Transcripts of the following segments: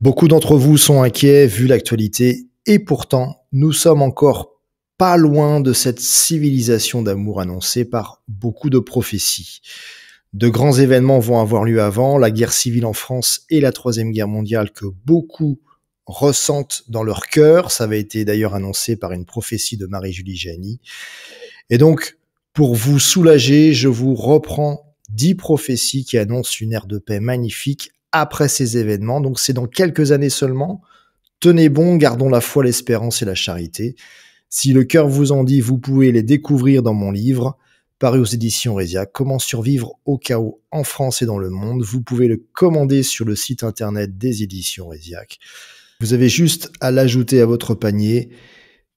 Beaucoup d'entre vous sont inquiets vu l'actualité et pourtant, nous sommes encore pas loin de cette civilisation d'amour annoncée par beaucoup de prophéties. De grands événements vont avoir lieu avant, la guerre civile en France et la Troisième Guerre mondiale que beaucoup ressentent dans leur cœur. Ça avait été d'ailleurs annoncé par une prophétie de Marie-Julie Jahenny. Et donc, pour vous soulager, je vous reprends 10 prophéties qui annoncent une ère de paix magnifique après ces événements. Donc c'est dans quelques années seulement. Tenez bon, gardons la foi, l'espérance et la charité. Si le cœur vous en dit, vous pouvez les découvrir dans mon livre, paru aux éditions Resiac, Comment survivre au chaos en France et dans le monde. Vous pouvez le commander sur le site internet des éditions Resiac. Vous avez juste à l'ajouter à votre panier,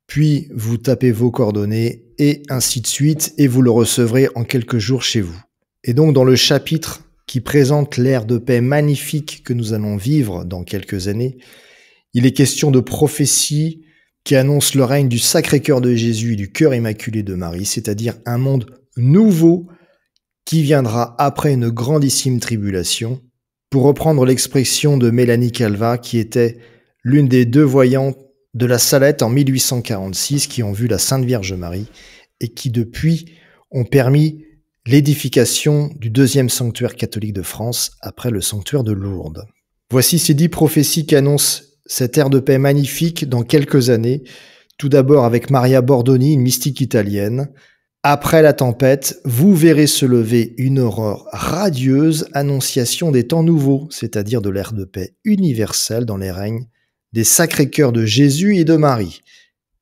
puis vous tapez vos coordonnées et ainsi de suite, et vous le recevrez en quelques jours chez vous. Et donc dans le chapitre qui présente l'ère de paix magnifique que nous allons vivre dans quelques années, il est question de prophéties qui annoncent le règne du Sacré-Cœur de Jésus et du Cœur Immaculé de Marie, c'est-à-dire un monde nouveau qui viendra après une grandissime tribulation. Pour reprendre l'expression de Mélanie Calvat, qui était l'une des deux voyantes de la Salette en 1846, qui ont vu la Sainte Vierge Marie et qui depuis ont permis l'édification du deuxième sanctuaire catholique de France après le sanctuaire de Lourdes. Voici ces 10 prophéties qui annoncent cette ère de paix magnifique dans quelques années. Tout d'abord avec Maria Bordoni, une mystique italienne. Après la tempête, vous verrez se lever une aurore radieuse, annonciation des temps nouveaux, c'est-à-dire de l'ère de paix universelle dans les règnes des sacrés cœurs de Jésus et de Marie.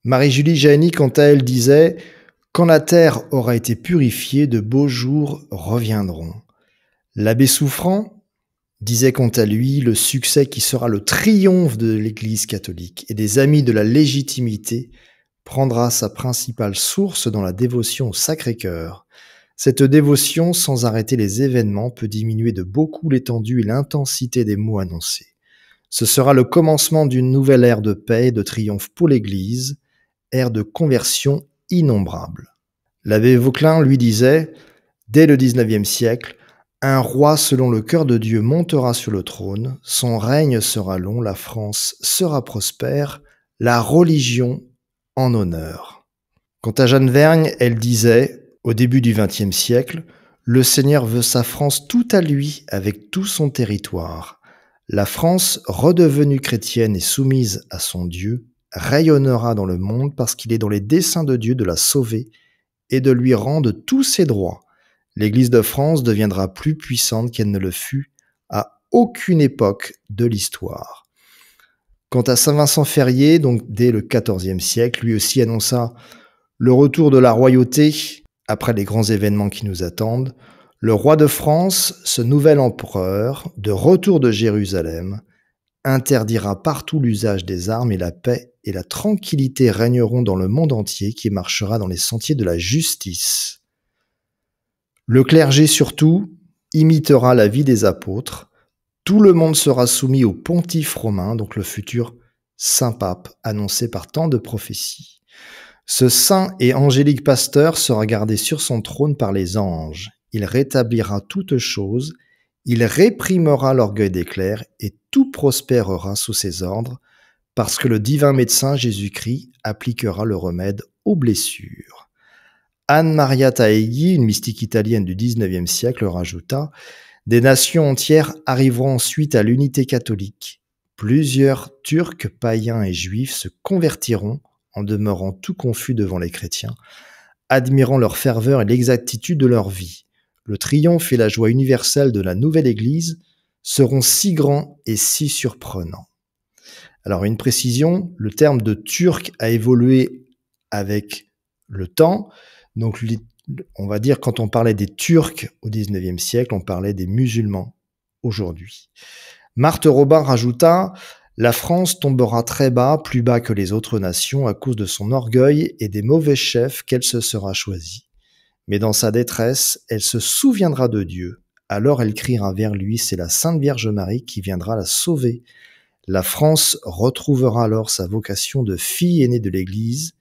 Marie-Julie Jahenny, quant à elle, disait « Quand la terre aura été purifiée, de beaux jours reviendront ». L'abbé Souffrant disait quant à lui le succès qui sera le triomphe de l'Église catholique et des amis de la légitimité prendra sa principale source dans la dévotion au Sacré-Cœur. Cette dévotion, sans arrêter les événements, peut diminuer de beaucoup l'étendue et l'intensité des mots annoncés. Ce sera le commencement d'une nouvelle ère de paix et de triomphe pour l'Église, ère de conversion innombrable. L'abbé Vauquelin lui disait, dès le XIXe siècle, un roi selon le cœur de Dieu montera sur le trône, son règne sera long, la France sera prospère, la religion en honneur. Quant à Jeanne Vergne, elle disait, au début du XXe siècle, le Seigneur veut sa France tout à lui avec tout son territoire. La France, redevenue chrétienne et soumise à son Dieu, rayonnera dans le monde parce qu'il est dans les desseins de Dieu de la sauver et de lui rendre tous ses droits. L'Église de France deviendra plus puissante qu'elle ne le fut à aucune époque de l'histoire. Quant à Saint Vincent Ferrier, donc dès le XIVe siècle, lui aussi annonça le retour de la royauté après les grands événements qui nous attendent. Le roi de France, ce nouvel empereur, de retour de Jérusalem, interdira partout l'usage des armes et la paix et la tranquillité régneront dans le monde entier qui marchera dans les sentiers de la justice. Le clergé surtout imitera la vie des apôtres. Tout le monde sera soumis au pontife romain, donc le futur Saint-Pape annoncé par tant de prophéties. Ce saint et angélique pasteur sera gardé sur son trône par les anges. Il rétablira toutes choses, il réprimera l'orgueil des clercs et tout prospérera sous ses ordres, parce que le divin médecin Jésus-Christ appliquera le remède aux blessures. Anne Maria Taeggi, une mystique italienne du XIXe siècle, rajouta « Des nations entières arriveront ensuite à l'unité catholique. Plusieurs Turcs, païens et juifs se convertiront en demeurant tout confus devant les chrétiens, admirant leur ferveur et l'exactitude de leur vie. Le triomphe et la joie universelle de la nouvelle Église seront si grands et si surprenants. » Alors une précision, le terme de turc a évolué avec le temps. Donc on va dire quand on parlait des Turcs au XIXe siècle, on parlait des musulmans aujourd'hui. Marthe Robin rajouta « La France tombera très bas, plus bas que les autres nations à cause de son orgueil et des mauvais chefs qu'elle se sera choisie. Mais dans sa détresse, elle se souviendra de Dieu. Alors elle criera vers lui, c'est la Sainte Vierge Marie qui viendra la sauver. La France retrouvera alors sa vocation de fille aînée de l'Église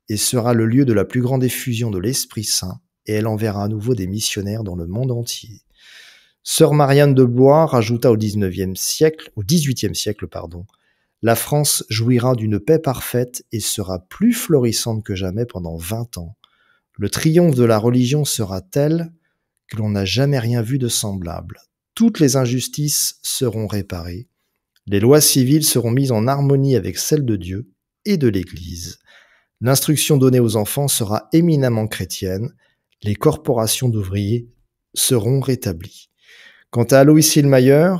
et sera le lieu de la plus grande effusion de l'Esprit Saint, et elle enverra à nouveau des missionnaires dans le monde entier. Sœur Marianne de Blois rajouta au XVIIIe siècle, la France jouira d'une paix parfaite et sera plus florissante que jamais pendant 20 ans. Le triomphe de la religion sera tel que l'on n'a jamais rien vu de semblable. Toutes les injustices seront réparées. Les lois civiles seront mises en harmonie avec celles de Dieu et de l'Église. L'instruction donnée aux enfants sera éminemment chrétienne. Les corporations d'ouvriers seront rétablies. Quant à Alois Hillmayer,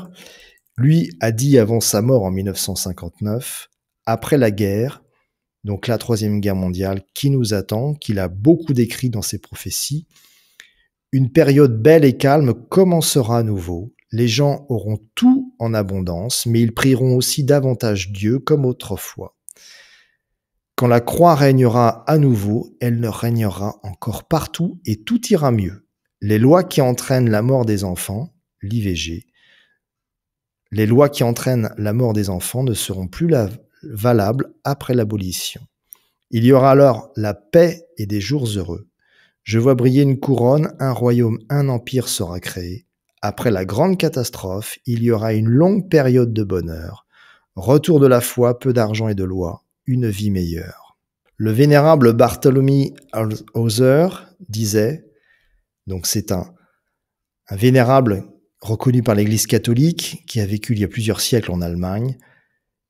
lui a dit avant sa mort en 1959, après la guerre, donc la Troisième Guerre mondiale qui nous attend, qu'il a beaucoup décrit dans ses prophéties, une période belle et calme commencera à nouveau. Les gens auront tout en abondance, mais ils prieront aussi davantage Dieu comme autrefois. Quand la croix régnera à nouveau, elle ne régnera encore partout et tout ira mieux. Les lois qui entraînent la mort des enfants, l'IVG, les lois qui entraînent la mort des enfants ne seront plus valables après l'abolition. Il y aura alors la paix et des jours heureux. Je vois briller une couronne, un royaume, un empire sera créé. Après la grande catastrophe, il y aura une longue période de bonheur. Retour de la foi, peu d'argent et de loi, une vie meilleure. Le vénérable Bartholomew Hauser disait, donc c'est un vénérable reconnu par l'Église catholique, qui a vécu il y a plusieurs siècles en Allemagne,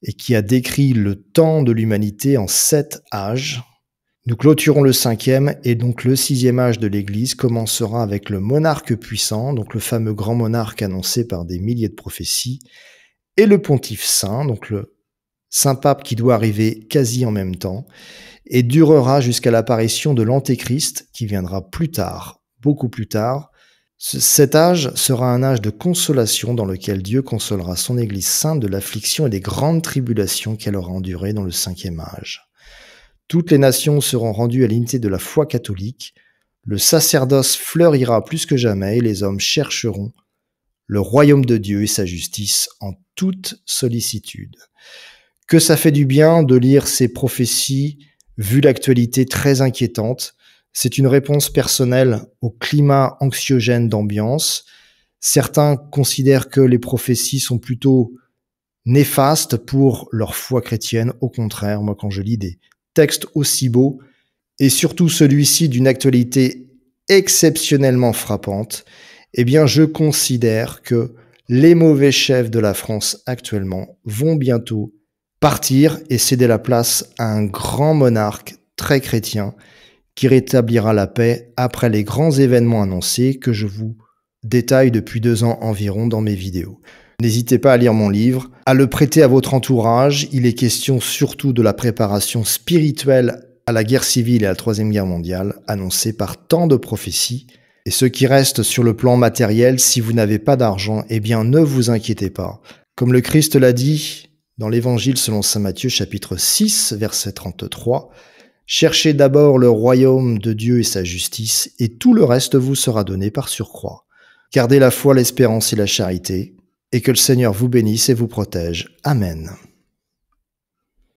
et qui a décrit le temps de l'humanité en 7 âges. Nous clôturons le 5e, et donc le 6e âge de l'Église commencera avec le monarque puissant, donc le fameux grand monarque annoncé par des milliers de prophéties, et le pontife saint, donc le saint pape qui doit arriver quasi en même temps, et durera jusqu'à l'apparition de l'Antéchrist, qui viendra plus tard, beaucoup plus tard. Cet âge sera un âge de consolation dans lequel Dieu consolera son Église sainte de l'affliction et des grandes tribulations qu'elle aura endurées dans le 5e âge. Toutes les nations seront rendues à l'unité de la foi catholique, le sacerdoce fleurira plus que jamais et les hommes chercheront le royaume de Dieu et sa justice en toute sollicitude. Que ça fait du bien de lire ces prophéties, vu l'actualité très inquiétante. C'est une réponse personnelle au climat anxiogène d'ambiance. Certains considèrent que les prophéties sont plutôt néfastes pour leur foi chrétienne. Au contraire, moi quand je lis des textes aussi beaux, et surtout celui-ci d'une actualité exceptionnellement frappante, eh bien je considère que les mauvais chefs de la France actuellement vont bientôt partir et céder la place à un grand monarque très chrétien qui rétablira la paix après les grands événements annoncés que je vous détaille depuis 2 ans environ dans mes vidéos. N'hésitez pas à lire mon livre, à le prêter à votre entourage. Il est question surtout de la préparation spirituelle à la guerre civile et à la Troisième Guerre mondiale, annoncée par tant de prophéties. Et ce qui reste sur le plan matériel, si vous n'avez pas d'argent, eh bien ne vous inquiétez pas. Comme le Christ l'a dit dans l'Évangile selon saint Matthieu, chapitre 6, verset 33, « Cherchez d'abord le royaume de Dieu et sa justice, et tout le reste vous sera donné par surcroît. Gardez la foi, l'espérance et la charité, et que le Seigneur vous bénisse et vous protège. Amen. »